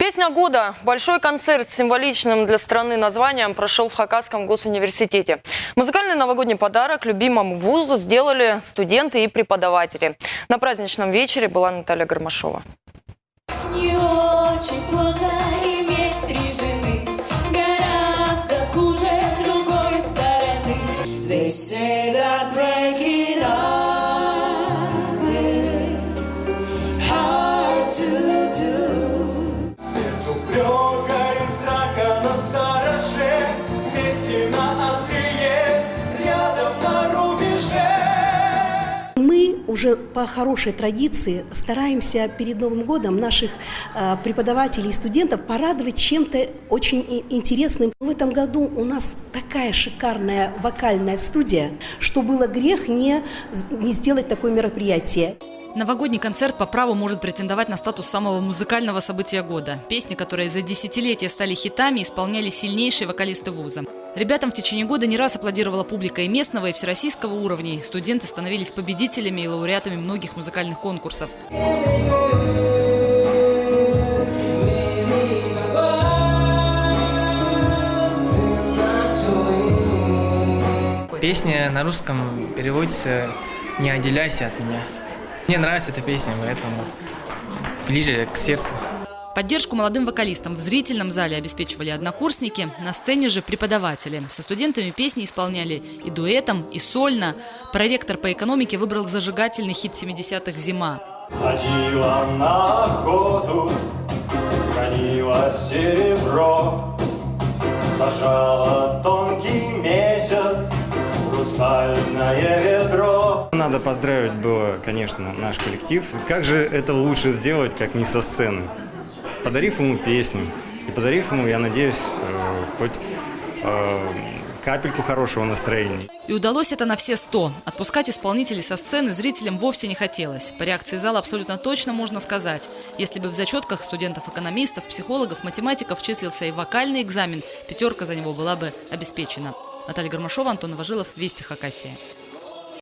Песня года. Большой концерт с символичным для страны названием прошел в Хакасском госуниверситете. Музыкальный новогодний подарок любимому вузу сделали студенты и преподаватели. На праздничном вечере была Наталья Гармашова. Не очень плохо иметь 3 жены, гораздо хуже с другой стороны. They say that breaking up is hard to do. Без упрека и страха на стороже, вместе на острие, рядом на рубеже. Мы уже по хорошей традиции стараемся перед Новым годом наших преподавателей и студентов порадовать чем-то очень интересным. В этом году у нас такая шикарная вокальная студия, что было грех не сделать такое мероприятие. Новогодний концерт по праву может претендовать на статус самого музыкального события года. Песни, которые за десятилетия стали хитами, исполняли сильнейшие вокалисты вуза. Ребятам в течение года не раз аплодировала публика и местного, и всероссийского уровней. Студенты становились победителями и лауреатами многих музыкальных конкурсов. Песня на русском переводится «Не отделяйся от меня». Мне нравится эта песня, поэтому ближе к сердцу. Поддержку молодым вокалистам в зрительном зале обеспечивали однокурсники, на сцене же преподаватели. Со студентами песни исполняли и дуэтом, и сольно. Проректор по экономике выбрал зажигательный хит 70-х «Зима». Ходила на охоту, хранила серебро, сажала тонкий месяц, хрустальное ведро. Надо поздравить было, конечно, наш коллектив. Как же это лучше сделать, как не со сцены? Подарив ему песню и подарив ему, я надеюсь, хоть капельку хорошего настроения. И удалось это на все 100. Отпускать исполнителей со сцены зрителям вовсе не хотелось. По реакции зала абсолютно точно можно сказать. Если бы в зачетках студентов-экономистов, психологов, математиков числился и вокальный экзамен, 5 за него была бы обеспечена. Наталья Гармашова, Антон Новожилов, Вести Хакасия.